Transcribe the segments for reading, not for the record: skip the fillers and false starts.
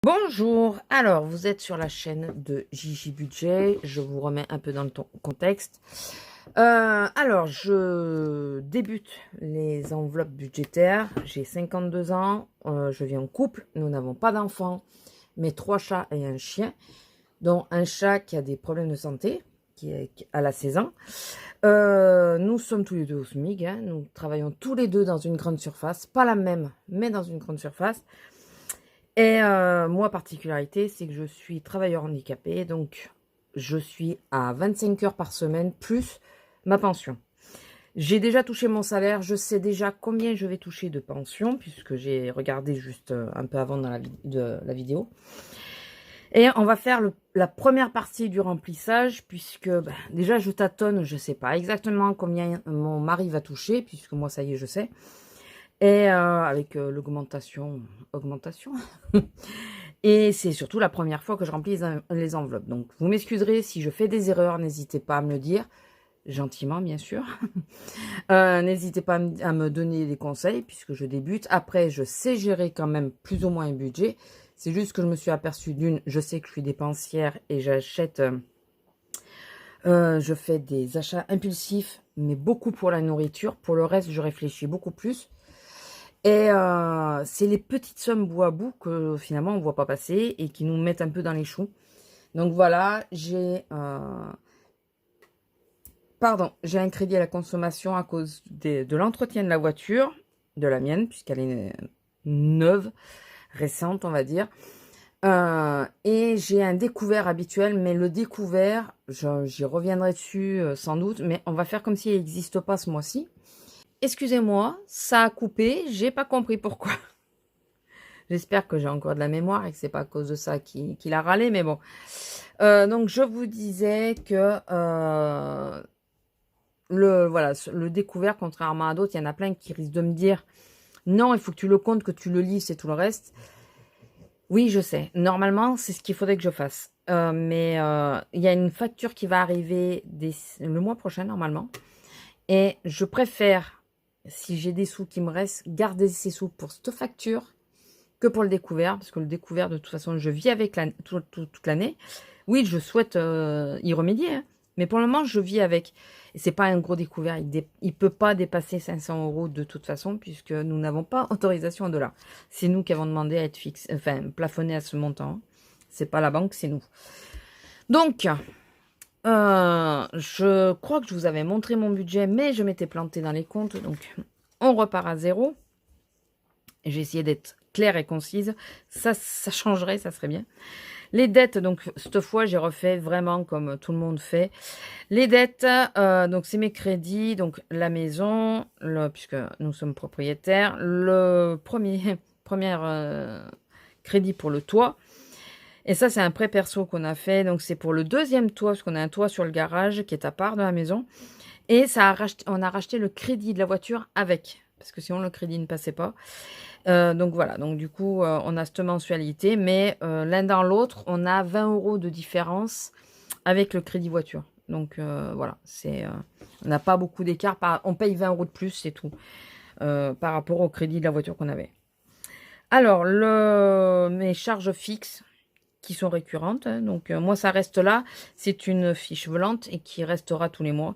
Bonjour, alors vous êtes sur la chaîne de Gigi Budget, je vous remets un peu dans le contexte. Alors je débute les enveloppes budgétaires, j'ai 52 ans, je vis en couple, nous n'avons pas d'enfants, mais 3 chats et un chien, dont un chat qui a des problèmes de santé, qui a la 16 ans. Nous sommes tous les deux au SMIC, hein, nous travaillons tous les deux dans une grande surface, pas la même, mais dans une grande surface. Et moi, particularité, c'est que je suis travailleur handicapé, donc je suis à 25 heures par semaine, plus ma pension. J'ai déjà touché mon salaire, je sais déjà combien je vais toucher de pension, puisque j'ai regardé juste un peu avant dans la vidéo. Et on va faire la première partie du remplissage, puisque déjà je tâtonne, je ne sais pas exactement combien mon mari va toucher, puisque moi ça y est, je sais. Et avec l'augmentation, et c'est surtout la première fois que je remplis les enveloppes. Donc, vous m'excuserez si je fais des erreurs, n'hésitez pas à me le dire, gentiment bien sûr. N'hésitez pas à me donner des conseils, puisque je débute. Après, je sais gérer quand même plus ou moins un budget. C'est juste que je me suis aperçue je sais que je suis dépensière et j'achète... je fais des achats impulsifs, mais beaucoup pour la nourriture. Pour le reste, je réfléchis beaucoup plus. Et c'est les petites sommes bout à bout que finalement on ne voit pas passer et qui nous mettent un peu dans les choux. Donc voilà, j'ai un crédit à la consommation à cause de l'entretien de la voiture, de la mienne, puisqu'elle est neuve, récente on va dire. Et j'ai un découvert habituel, mais le découvert, j'y reviendrai dessus sans doute, mais on va faire comme s'il n'existe pas ce mois-ci. Excusez-moi, ça a coupé, j'ai pas compris pourquoi. J'espère que j'ai encore de la mémoire et que c'est pas à cause de ça qu'il a râlé, mais bon. Donc je vous disais que le découvert, contrairement à d'autres, il y en a plein qui risquent de me dire non, il faut que tu le comptes, que tu le lises et tout le reste. Oui, je sais. Normalement, c'est ce qu'il faudrait que je fasse. Mais il y a une facture qui va arriver le mois prochain, normalement. Et je préfère, si j'ai des sous qui me restent, garder ces sous pour cette facture que pour le découvert, parce que le découvert, de toute façon, je vis avec toute l'année. Oui, je souhaite y remédier, hein, mais pour le moment, je vis avec. Et c'est pas un gros découvert, il peut pas dépasser 500 € de toute façon, puisque nous n'avons pas autorisation de là. C'est nous qui avons demandé à être fixe, enfin, plafonné à ce montant. C'est pas la banque, c'est nous. Donc, je crois que je vous avais montré mon budget, mais je m'étais plantée dans les comptes, donc on repart à zéro. J'ai essayé d'être claire et concise. Ça changerait, ça serait bien. Les dettes, donc cette fois, j'ai refait vraiment comme tout le monde fait. Les dettes, donc c'est mes crédits, donc la maison, puisque nous sommes propriétaires. Le premier crédit pour le toit. Et ça, c'est un prêt perso qu'on a fait. Donc c'est pour le deuxième toit, parce qu'on a un toit sur le garage qui est à part de la maison. Et on a racheté le crédit de la voiture avec, parce que sinon le crédit ne passait pas. Donc voilà, donc du coup, on a cette mensualité, mais l'un dans l'autre, on a 20 € de différence avec le crédit voiture. Donc voilà, on n'a pas beaucoup d'écart, on paye 20 € de plus, c'est tout, par rapport au crédit de la voiture qu'on avait. Alors, mes charges fixes qui sont récurrentes, hein, donc moi ça reste là, c'est une fiche volante et qui restera tous les mois.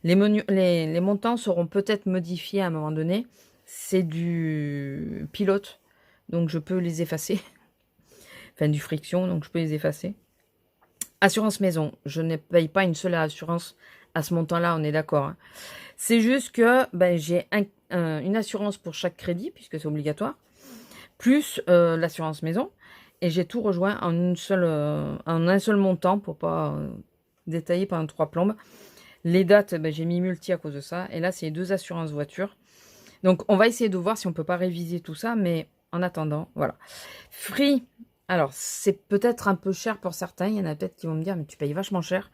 Les montants seront peut-être modifiés à un moment donné. C'est du pilote, donc je peux les effacer. Enfin, du friction, donc je peux les effacer. Assurance maison, je ne paye pas une seule assurance à ce montant-là, on est d'accord. Hein. C'est juste que j'ai une assurance pour chaque crédit, puisque c'est obligatoire, plus l'assurance maison. Et j'ai tout rejoint en un seul montant, pour pas détailler pendant 3 plombes. Les dates, j'ai mis multi à cause de ça. Et là, c'est 2 assurances voitures. Donc, on va essayer de voir si on peut pas réviser tout ça. Mais en attendant, voilà. Free, alors, c'est peut-être un peu cher pour certains. Il y en a peut-être qui vont me dire, mais tu payes vachement cher.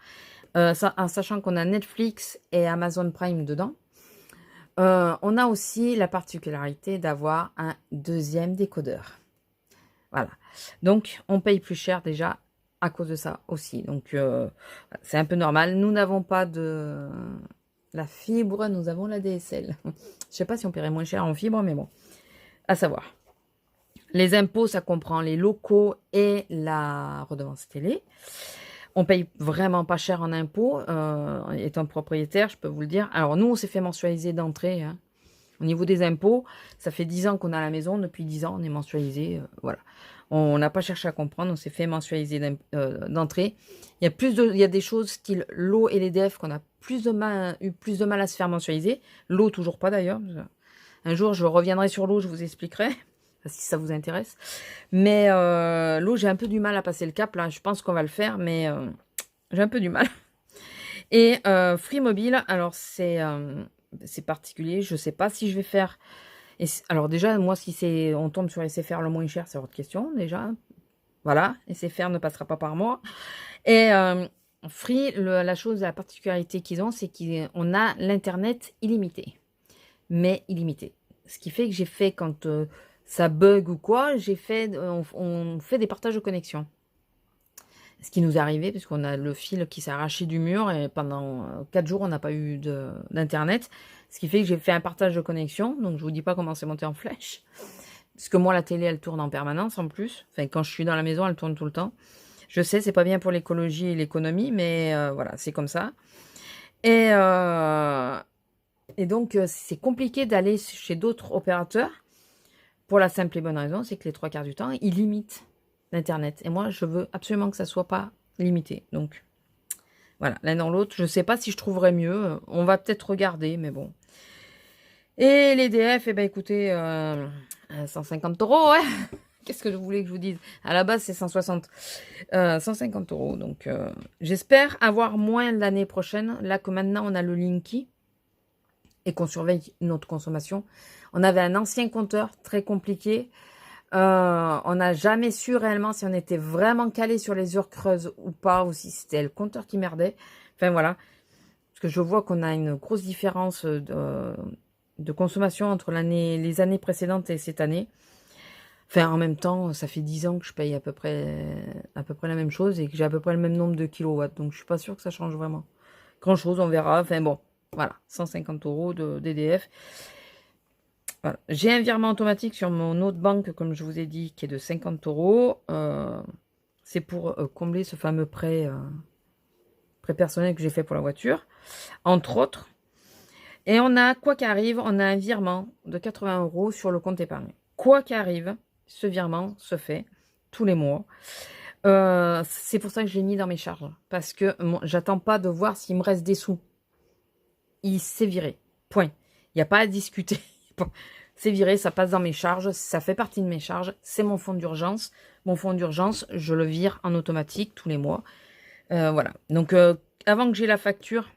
En sachant qu'on a Netflix et Amazon Prime dedans. On a aussi la particularité d'avoir un deuxième décodeur. Voilà. Donc, on paye plus cher déjà à cause de ça aussi. Donc, c'est un peu normal. Nous n'avons pas de la fibre, nous avons la DSL. Je sais pas si on paierait moins cher en fibre, mais bon, à savoir. Les impôts, ça comprend les locaux et la redevance télé. On paye vraiment pas cher en impôts, étant propriétaire, je peux vous le dire. Alors nous, on s'est fait mensualiser d'entrée, hein. Au niveau des impôts, ça fait 10 ans qu'on a la maison. Depuis 10 ans, on est mensualisé. Voilà. On n'a pas cherché à comprendre. On s'est fait mensualiser d'entrée. Il y a des choses style l'eau et l'EDF qu'on a eu plus de mal à se faire mensualiser. L'eau, toujours pas d'ailleurs. Un jour, je reviendrai sur l'eau, je vous expliquerai. Si ça vous intéresse. Mais l'eau, j'ai un peu du mal à passer le cap. Là, je pense qu'on va le faire, mais j'ai un peu du mal. Et Free Mobile, alors c'est particulier. Je sais pas si je vais faire. Alors déjà, moi, si on tombe sur SFR le moins cher, c'est votre question déjà. Voilà, SFR ne passera pas par moi. Et Free, la particularité qu'ils ont, c'est qu'on a l'internet illimité, mais illimité. Ce qui fait que j'ai fait quand ça bug ou quoi, on fait des partages de connexion. Ce qui nous est arrivé, puisqu'on a le fil qui s'est arraché du mur et pendant 4 jours, on n'a pas eu d'internet. Ce qui fait que j'ai fait un partage de connexion. Donc, je vous dis pas comment c'est monté en flèche. Parce que moi, la télé, elle tourne en permanence en plus. Enfin, quand je suis dans la maison, elle tourne tout le temps. Je sais, c'est pas bien pour l'écologie et l'économie, mais voilà, c'est comme ça. Et, donc, c'est compliqué d'aller chez d'autres opérateurs pour la simple et bonne raison, c'est que les 3 quarts du temps, ils limitent l'Internet. Et moi, je veux absolument que ça soit pas limité. Donc, voilà, l'un dans l'autre. Je sais pas si je trouverais mieux. On va peut-être regarder, mais bon. Et l'EDF, eh ben écoutez, 150 €, ouais. Qu'est-ce que je voulais que je vous dise? À la base, c'est 160. 150 €. Donc, j'espère avoir moins l'année prochaine. Là que maintenant, on a le Linky et qu'on surveille notre consommation. On avait un ancien compteur très compliqué. On n'a jamais su réellement si on était vraiment calé sur les heures creuses ou pas, ou si c'était le compteur qui merdait. Enfin, voilà. Parce que je vois qu'on a une grosse différence de consommation entre les années précédentes et cette année. Enfin, en même temps, ça fait 10 ans que je paye à peu près la même chose et que j'ai à peu près le même nombre de kilowatts. Donc, je suis pas sûre que ça change vraiment grand-chose. On verra. Enfin, bon, voilà. 150 € d'EDF. Voilà. J'ai un virement automatique sur mon autre banque, comme je vous ai dit, qui est de 50 €. C'est pour combler ce fameux prêt personnel que j'ai fait pour la voiture, entre autres. Et on a, quoi qu'arrive, on a un virement de 80 € sur le compte épargne. Quoi qu'arrive, ce virement se fait tous les mois. C'est pour ça que je l'ai mis dans mes charges. Parce que j'attends pas de voir s'il me reste des sous. Il s'est viré. Point. Il n'y a pas à discuter. C'est viré, ça passe dans mes charges, ça fait partie de mes charges, c'est mon fonds d'urgence. Mon fonds d'urgence, je le vire en automatique tous les mois. Voilà. Donc, avant que j'ai la facture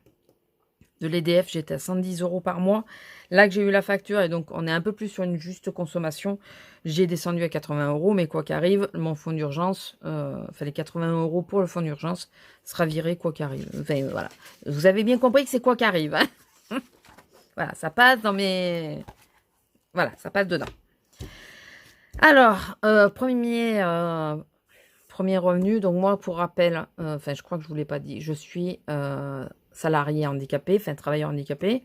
de l'EDF, j'étais à 110 € par mois. Là que j'ai eu la facture, et donc on est un peu plus sur une juste consommation, j'ai descendu à 80 €, mais quoi qu'arrive, mon fonds d'urgence, les 80 € pour le fonds d'urgence sera viré quoi qu'arrive. Enfin, voilà. Vous avez bien compris que c'est quoi qu'arrive, hein. Voilà, ça passe dans mes... Voilà, ça passe dedans. Alors, premier revenu, donc moi, pour rappel, je crois que je ne vous l'ai pas dit, je suis salarié handicapé, travailleur handicapé.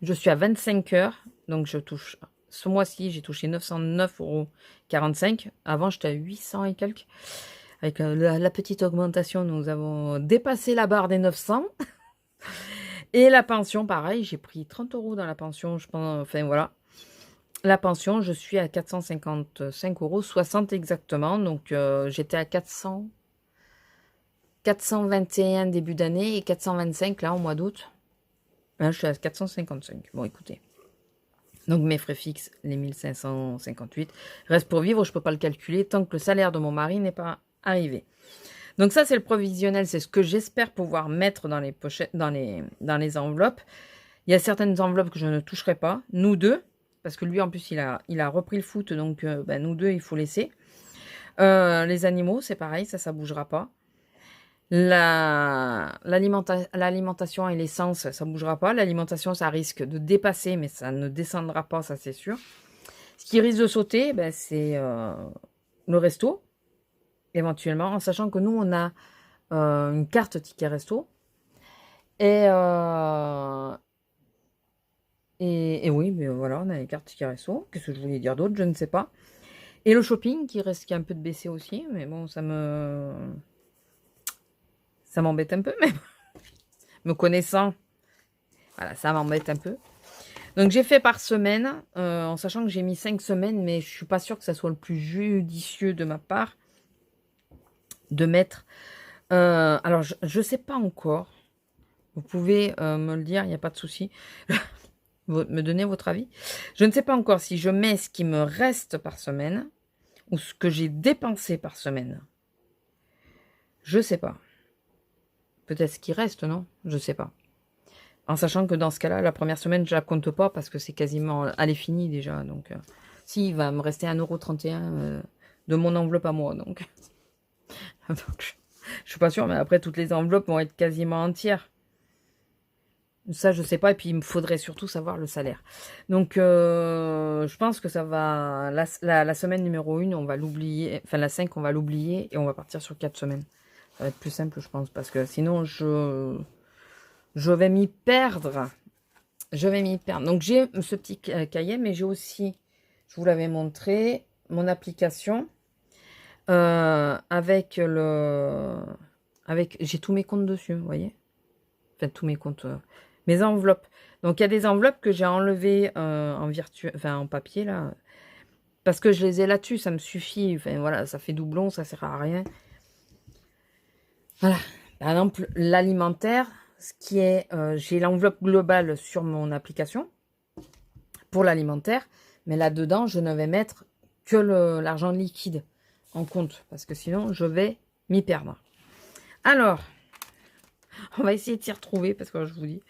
Je suis à 25 heures, donc je touche, ce mois-ci, j'ai touché 909,45 €. Avant, j'étais à 800 et quelques. Avec la petite augmentation, nous avons dépassé la barre des 900. Et la pension, pareil, j'ai pris 30 € dans la pension, je pense, voilà. La pension, je suis à 455,60 € exactement. Donc, j'étais à 421 début d'année et 425 là, au mois d'août. Là, je suis à 455. Bon, écoutez. Donc, mes frais fixes, les 1558, restent pour vivre. Je ne peux pas le calculer tant que le salaire de mon mari n'est pas arrivé. Donc, ça, c'est le provisionnel. C'est ce que j'espère pouvoir mettre dans les pochettes, dans les enveloppes. Il y a certaines enveloppes que je ne toucherai pas. Nous deux. Parce que lui, en plus, il a repris le foot. Donc, nous deux, il faut laisser. Les animaux, c'est pareil. Ça bougera pas. L'alimentation et l'essence, ça bougera pas. L'alimentation, ça risque de dépasser, mais ça ne descendra pas, ça c'est sûr. Ce qui risque de sauter, c'est le resto, éventuellement, en sachant que nous, on a une carte ticket resto. Et oui, mais voilà, on a les cartes ticket resto. Qu'est-ce que je voulais dire d'autre? Je ne sais pas. Et le shopping qui risque un peu de baisser aussi. Mais bon, ça m'embête un peu. Mais me connaissant, voilà, ça m'embête un peu. Donc, j'ai fait par semaine, en sachant que j'ai mis 5 semaines, mais je suis pas sûre que ça soit le plus judicieux de ma part de mettre. Alors, je sais pas encore. Vous pouvez me le dire, il n'y a pas de souci. Me donner votre avis. Je ne sais pas encore si je mets ce qui me reste par semaine ou ce que j'ai dépensé par semaine. Je sais pas. Peut-être ce qui reste, non? Je sais pas. En sachant que dans ce cas-là, la première semaine, je la compte pas parce que c'est quasiment... Elle est finie déjà. Donc, si, il va me rester 1,31 € de mon enveloppe à moi. Donc, donc je suis pas sûre, mais après, toutes les enveloppes vont être quasiment entières. Ça, je sais pas. Et puis, il me faudrait surtout savoir le salaire. Donc, je pense que ça va... La semaine numéro 1, on va l'oublier. Enfin, la 5, on va l'oublier. Et on va partir sur 4 semaines. Ça va être plus simple, je pense. Parce que sinon, je vais m'y perdre. Je vais m'y perdre. Donc, j'ai ce petit cahier. Mais j'ai aussi, je vous l'avais montré, mon application. Avec j'ai tous mes comptes dessus, vous voyez. Enfin, tous mes comptes... mes enveloppes. Donc, il y a des enveloppes que j'ai enlevées en papier, là. Parce que je les ai là-dessus, ça me suffit. Enfin, voilà, ça fait doublon, ça sert à rien. Voilà. Par exemple, l'alimentaire, ce qui est... j'ai l'enveloppe globale sur mon application pour l'alimentaire. Mais là-dedans, je ne vais mettre que l'argent liquide en compte. Parce que sinon, je vais m'y perdre. Alors, on va essayer de s'y retrouver parce que je vous dis...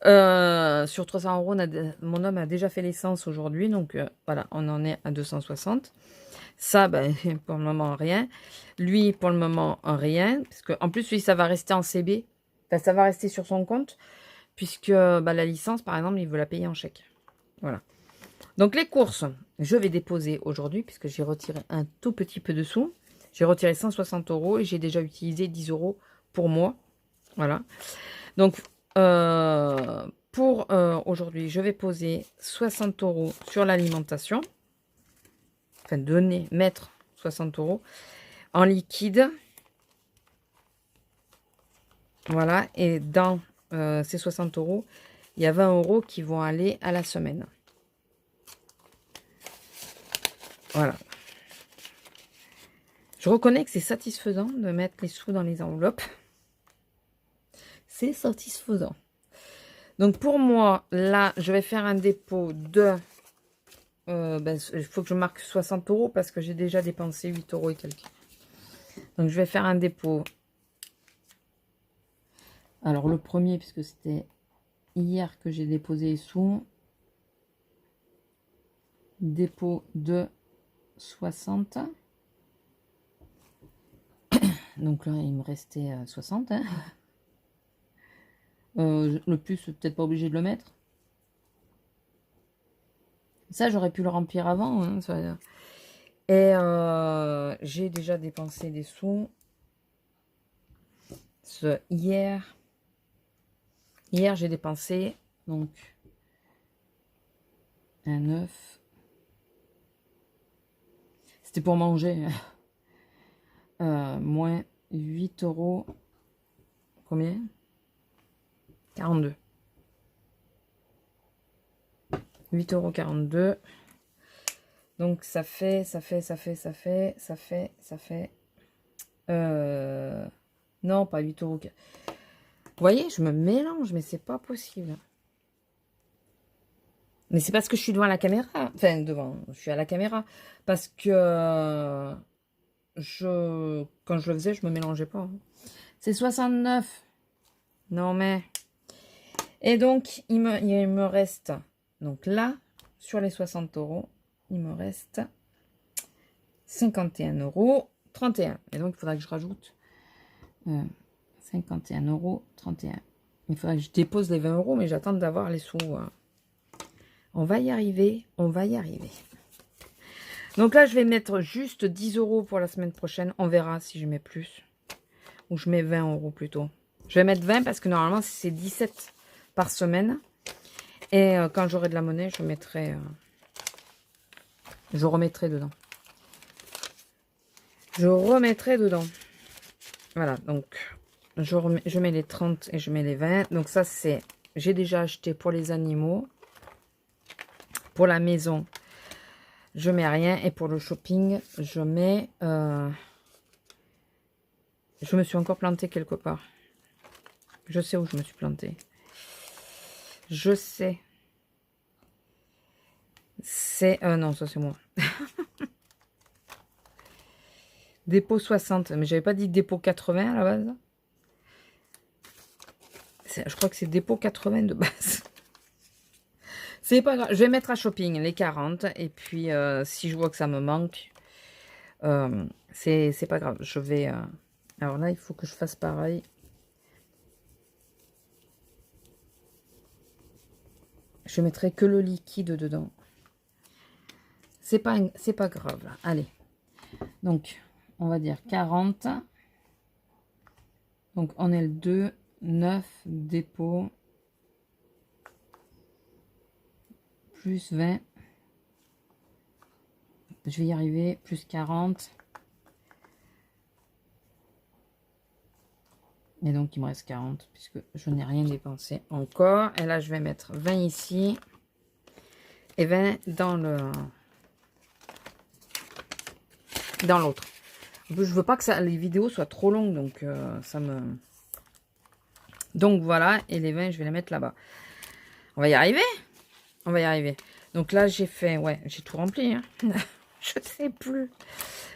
sur 300 €, mon homme a déjà fait l'essence aujourd'hui. Donc, voilà, on en est à 260. Ça, ben, pour le moment, rien. Lui, pour le moment, rien. Parce que, en plus, lui, ça va rester en CB. Enfin, ça va rester sur son compte. Puisque la licence, par exemple, il veut la payer en chèque. Voilà. Donc, les courses, je vais déposer aujourd'hui. Puisque j'ai retiré un tout petit peu de sous. J'ai retiré 160 € et j'ai déjà utilisé 10 € pour moi. Voilà. Donc, pour aujourd'hui, je vais poser 60 € sur l'alimentation. Enfin, mettre 60 € en liquide. Voilà. Et dans ces 60 €, il y a 20 € qui vont aller à la semaine. Voilà. Je reconnais que c'est satisfaisant de mettre les sous dans les enveloppes. C'est satisfaisant. Donc, pour moi, là, je vais faire un dépôt de... il faut que je marque 60 € parce que j'ai déjà dépensé 8 € et quelques. Donc, je vais faire un dépôt. Alors, le premier, puisque c'était hier que j'ai déposé les sous. Dépôt de 60. Donc là, il me restait 60. Hein. Le plus, peut-être pas obligé de le mettre. Ça, j'aurais pu le remplir avant. Hein, ça. Et j'ai déjà dépensé des sous. Hier, j'ai dépensé donc un œuf. C'était pour manger. Moins 8 €. Combien? 42. 8,42 €. Donc, ça fait... non, pas 8 €. Vous voyez, je me mélange, mais c'est pas possible. Mais c'est parce que je suis devant la caméra. Enfin, je suis à la caméra. Parce que quand je le faisais, je me mélangeais pas. C'est 69. Non, mais... Et donc, il me reste... Donc là, sur les 60 €, il me reste 51,31 €. Et donc, il faudra que je rajoute 51,31 €. Il faudra que je dépose les 20 €, mais j'attends d'avoir les sous. On va y arriver, on va y arriver. Donc là, je vais mettre juste 10 € pour la semaine prochaine. On verra si je mets plus. Ou je mets 20 € plutôt. Je vais mettre 20 parce que normalement, c'est 17 par semaine. Et quand j'aurai de la monnaie, je remettrai dedans. je remettrai dedans. Voilà, donc je mets les 30 et je mets les 20. Donc ça, c'est... J'ai déjà acheté pour les animaux. Pour la maison, je mets rien. Et pour le shopping, je mets... Je me suis encore plantée quelque part. Je sais où je me suis plantée. Je sais. C'est... non, ça c'est moi. Dépôt 60. Mais j'avais pas dit dépôt 80 à la base. Je crois que c'est dépôt 80 de base. C'est pas grave. Je vais mettre à shopping les 40. Et puis, si je vois que ça me manque, c'est pas grave. Je vais... Alors là, il faut que je fasse pareil. Je mettrai que le liquide dedans. C'est pas grave. Là. Allez. Donc, on va dire 40. Donc, on est le 2, 9, dépôt. Plus 20. Je vais y arriver. Plus 40. Et donc, il me reste 40 puisque je n'ai rien dépensé encore. Et là, je vais mettre 20 ici. Et 20 dans l'autre. En plus, je veux pas que les vidéos soient trop longues. Donc, ça me... Donc, voilà. Et les 20, je vais les mettre là-bas. On va y arriver. On va y arriver. Donc là, j'ai fait... Ouais, j'ai tout rempli. Hein. Je ne sais plus.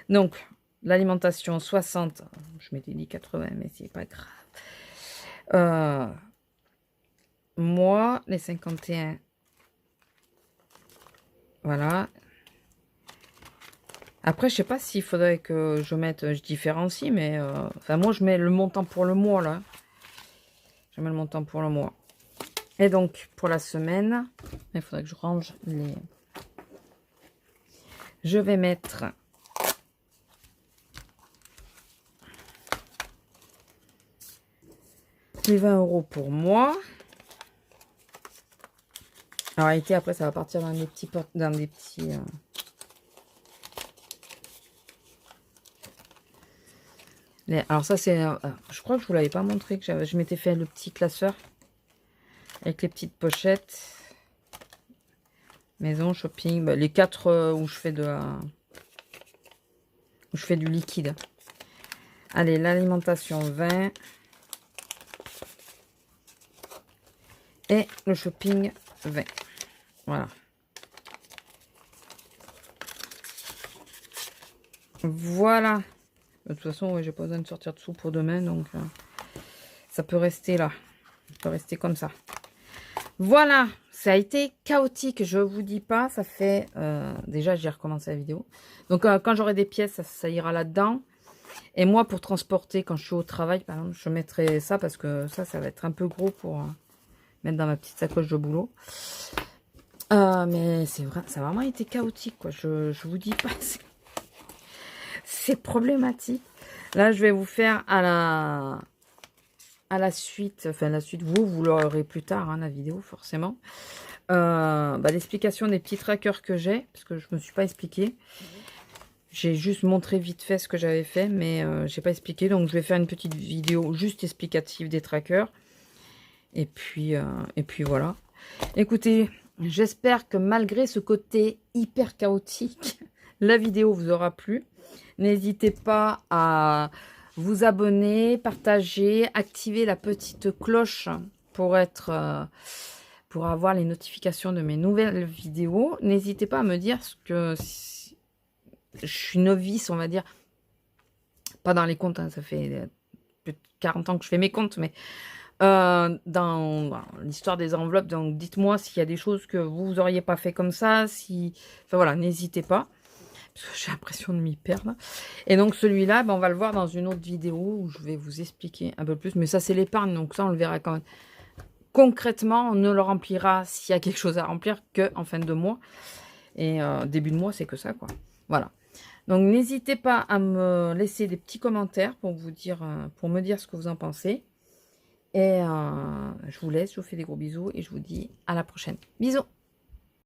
Donc, l'alimentation, 60. Je m'étais dit 80, mais c'est pas grave. Moi, les 51. Voilà. Après, je sais pas s'il faudrait que je mette... Je différencie, mais... Enfin, moi, je mets le montant pour le mois, là. Je mets le montant pour le mois. Et donc, pour la semaine, il faudrait que je range les... Je vais mettre... les 20 € pour moi. En réalité, après, ça va partir dans des petits... Alors ça, c'est... je crois que je vous l'avais pas montré, que je m'étais fait le petit classeur. Avec les petites pochettes. Maison, shopping. Bah, les 4 où je fais où je fais du liquide. Allez, l'alimentation 20. Et le shopping 20. Voilà. Voilà. De toute façon, ouais, j'ai pas besoin de sortir de sous pour demain. Donc, ça peut rester là. Ça peut rester comme ça. Voilà. Ça a été chaotique. Je vous dis pas. Ça fait... déjà, j'ai recommencé la vidéo. Donc, quand j'aurai des pièces, ça ira là-dedans. Et moi, pour transporter, quand je suis au travail, par exemple, je mettrai ça parce que ça va être un peu gros pour... mettre dans ma petite sacoche de boulot. Mais c'est vrai, ça a vraiment été chaotique, quoi. Je vous dis pas, c'est problématique. Là, je vais vous faire à la suite, enfin la suite, vous l'aurez plus tard, hein, la vidéo, forcément. L'explication des petits trackers que j'ai, parce que je me suis pas expliqué. J'ai juste montré vite fait ce que j'avais fait, mais j'ai pas expliqué. Donc, je vais faire une petite vidéo juste explicative des trackers. Et puis voilà. Écoutez, j'espère que malgré ce côté hyper chaotique, la vidéo vous aura plu. N'hésitez pas à vous abonner, partager, activer la petite cloche pour avoir les notifications de mes nouvelles vidéos. N'hésitez pas à me dire ce que je suis novice, on va dire. Pas dans les comptes, hein, ça fait plus de 40 ans que je fais mes comptes, mais... dans l'histoire des enveloppes, donc dites-moi s'il y a des choses que vous auriez pas fait comme ça, enfin voilà, n'hésitez pas, parce que j'ai l'impression de m'y perdre. Et donc celui-là, on va le voir dans une autre vidéo où je vais vous expliquer un peu plus, mais ça c'est l'épargne, donc ça on le verra quand même. Concrètement, on ne le remplira s'il y a quelque chose à remplir que en fin de mois, et début de mois c'est que ça, quoi. Voilà. Donc n'hésitez pas à me laisser des petits commentaires pour me dire ce que vous en pensez. Et je vous laisse, je vous fais des gros bisous et je vous dis à la prochaine. Bisous!